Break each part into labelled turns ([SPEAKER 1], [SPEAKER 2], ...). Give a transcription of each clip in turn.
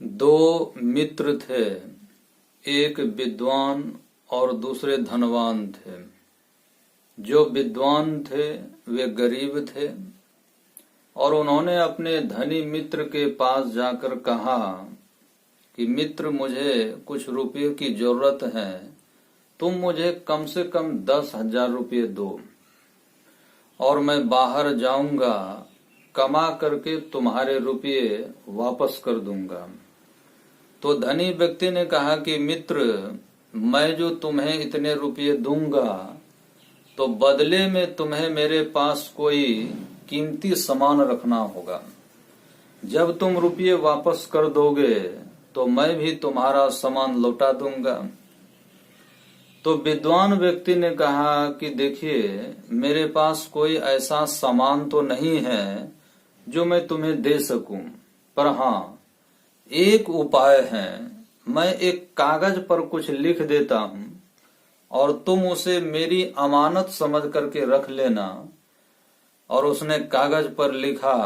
[SPEAKER 1] दो मित्र थे, एक विद्वान और दूसरे धनवान थे। जो विद्वान थे वे गरीब थे और उन्होंने अपने धनी मित्र के पास जाकर कहा कि मित्र, मुझे कुछ रुपये की जरूरत है, तुम मुझे कम से कम 10,000 रुपये दो और मैं बाहर जाऊंगा, कमा करके तुम्हारे रुपये वापस कर दूंगा। तो धनी व्यक्ति ने कहा कि मित्र, मैं जो तुम्हें इतने रुपये दूंगा तो बदले में तुम्हें मेरे पास कोई कीमती सामान रखना होगा। जब तुम रुपये वापस कर दोगे तो मैं भी तुम्हारा सामान लौटा दूंगा। तो विद्वान व्यक्ति ने कहा कि देखिए, मेरे पास कोई ऐसा सामान तो नहीं है जो मैं तुम्हें दे सकूं, पर हाँ, एक उपाय है। मैं एक कागज पर कुछ लिख देता हूं और तुम उसे मेरी अमानत समझ करके रख लेना। और उसने कागज पर लिखा,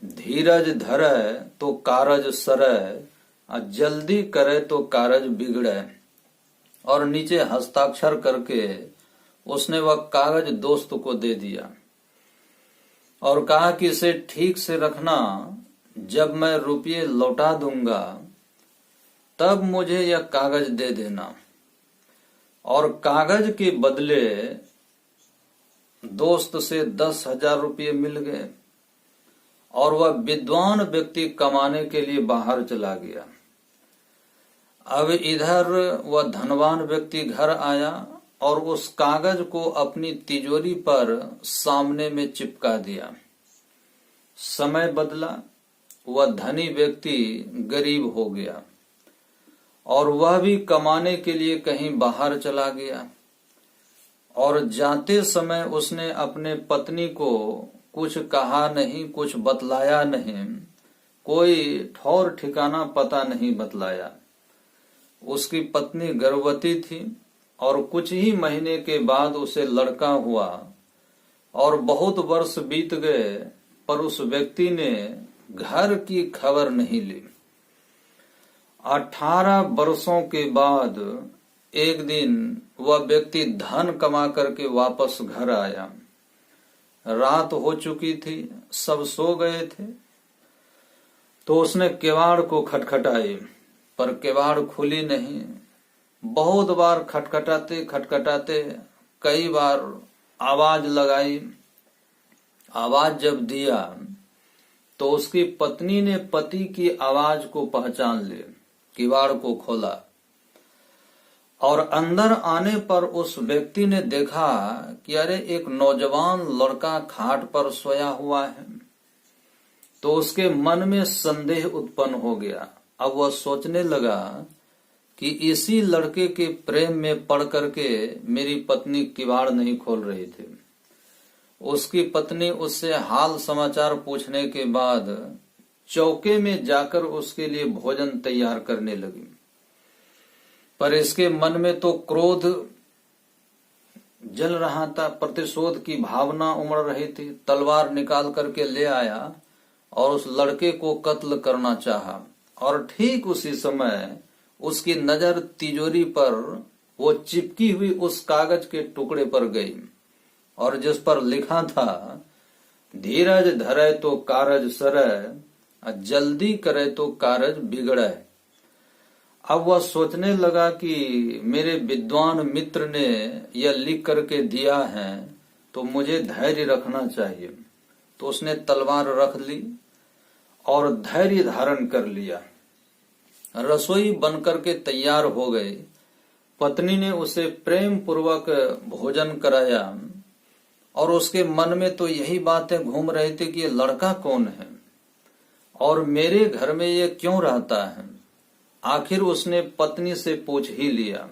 [SPEAKER 1] धीरज धरै तो कारज सरै, जल्दी करे तो कारज बिगड़े। और नीचे हस्ताक्षर करके उसने वह कागज दोस्त को दे दिया और कहा कि इसे ठीक से रखना, जब मैं रुपये लौटा दूंगा तब मुझे यह कागज दे देना। और कागज के बदले दोस्त से 10,000 रुपये मिल गए और वह विद्वान व्यक्ति कमाने के लिए बाहर चला गया। अब इधर वह धनवान व्यक्ति घर आया और उस कागज को अपनी तिजोरी पर सामने में चिपका दिया। समय बदला, वह धनी व्यक्ति गरीब हो गया और वह भी कमाने के लिए कहीं बाहर चला गया। और जाते समय उसने अपने पत्नी को कुछ कहा नहीं, कुछ बतलाया नहीं, कोई ठौर ठिकाना पता नहीं बतलाया। उसकी पत्नी गर्भवती थी और कुछ ही महीने के बाद उसे लड़का हुआ और बहुत वर्ष बीत गए, पर उस व्यक्ति ने घर की खबर नहीं ली। 18 वर्षों के बाद एक दिन वह व्यक्ति धन कमा करके वापस घर आया। रात हो चुकी थी, सब सो गए थे। तो उसने किवाड़ को खटखटाई, पर किवाड़ खुली नहीं। बहुत बार खटखटाते खटखटाते कई बार आवाज लगाई। आवाज जब दिया तो उसकी पत्नी ने पति की आवाज को पहचान लिया, किवाड़ को खोला और अंदर आने पर उस व्यक्ति ने देखा कि अरे, एक नौजवान लड़का खाट पर सोया हुआ है। तो उसके मन में संदेह उत्पन्न हो गया। अब वह सोचने लगा कि इसी लड़के के प्रेम में पड़ करके मेरी पत्नी किवाड़ नहीं खोल रही थी। उसकी पत्नी उससे हाल समाचार पूछने के बाद चौके में जाकर उसके लिए भोजन तैयार करने लगी। पर इसके मन में तो क्रोध जल रहा था, प्रतिशोध की भावना उमड़ रही थी। तलवार निकाल करके ले आया और उस लड़के को कत्ल करना चाहा। और ठीक उसी समय उसकी नजर तिजोरी पर वो चिपकी हुई उस कागज के टुकड़े पर गई और जिस पर लिखा था, धीरज धरै तो कारज सरै, जल्दी करे तो कारज बिगड़े। अब वह सोचने लगा कि मेरे विद्वान मित्र ने यह लिख करके दिया है तो मुझे धैर्य रखना चाहिए। तो उसने तलवार रख ली और धैर्य धारण कर लिया। रसोई बनकर के तैयार हो गई। पत्नी ने उसे प्रेम पूर्वक भोजन कराया और उसके मन में तो यही बातें घूम रही थी कि ये लड़का कौन है और मेरे घर में ये क्यों रहता है। आखिर उसने पत्नी से पूछ ही लिया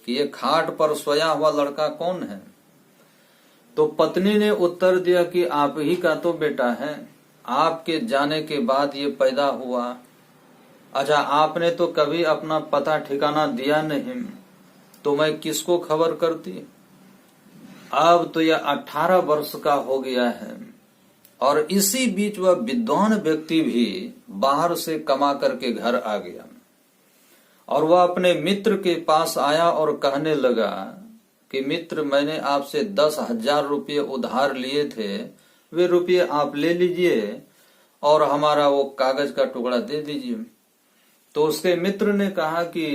[SPEAKER 1] कि ये खाट पर सोया हुआ लड़का कौन है। तो पत्नी ने उत्तर दिया कि आप ही का तो बेटा है, आपके जाने के बाद ये पैदा हुआ। अच्छा, आपने तो कभी अपना पता ठिकाना दिया नहीं, तो मैं किसको खबर करती। अब तो यह 18 वर्ष का हो गया है और इसी बीच वह विद्वान व्यक्ति भी बाहर से कमा करके घर आ गया और वह अपने मित्र के पास आया और कहने लगा कि मित्र, मैंने आपसे 10,000 रुपये उधार लिए थे, वे रुपये आप ले लीजिए और हमारा वो कागज का टुकड़ा दे दीजिए। तो उसके मित्र ने कहा कि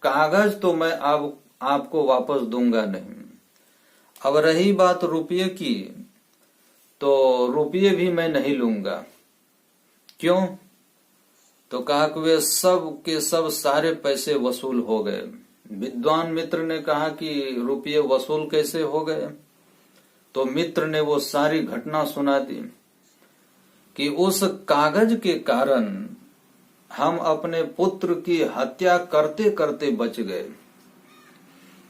[SPEAKER 1] कागज तो मैं आपको वापस दूंगा नहीं। अब रही बात रुपये की, तो रुपये भी मैं नहीं लूंगा। क्यों? तो कहा कि वे सब के सब सारे पैसे वसूल हो गए। विद्वान मित्र ने कहा कि रुपये वसूल कैसे हो गए? तो मित्र ने वो सारी घटना सुना दी कि उस कागज के कारण हम अपने पुत्र की हत्या करते करते बच गए।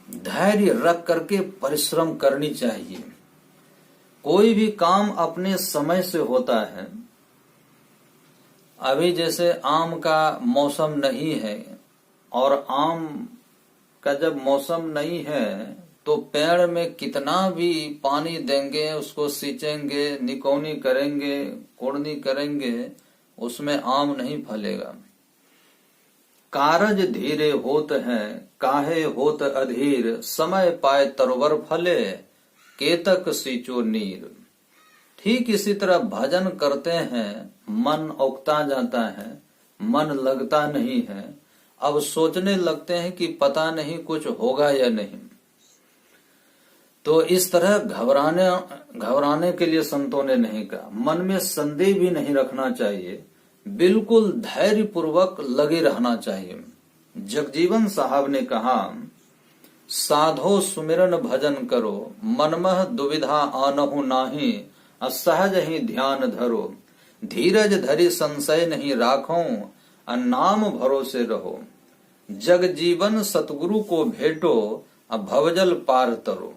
[SPEAKER 1] धैर्य रख करके परिश्रम करनी चाहिए। कोई भी काम अपने समय से होता है। अभी जैसे आम का मौसम नहीं है और आम का जब मौसम नहीं है तो पेड़ में कितना भी पानी देंगे, उसको सींचेंगे, निकौनी करेंगे, कोड़नी करेंगे, उसमें आम नहीं फलेगा। कारज धीरे होत हैं, काहे होत अधीर, समय पाए तरवर फले, केतक सींचो नीर। ठीक इसी तरह भजन करते हैं, मन उकता जाता है, मन लगता नहीं है, अब सोचने लगते हैं कि पता नहीं कुछ होगा या नहीं। तो इस तरह घबराने के लिए संतों ने नहीं कहा। मन में संदेह भी नहीं रखना चाहिए, बिल्कुल धैर्य पूर्वक लगे रहना चाहिए। जगजीवन साहब ने कहा, साधो सुमिरन भजन करो, मनमह दुविधा आनहु नाही, असहज ही ध्यान धरो, धीरज धरि संशय नहीं राखो, नाम भरोसे रहो, जग जीवन सतगुरु को भेटो, भवजल पार तरो।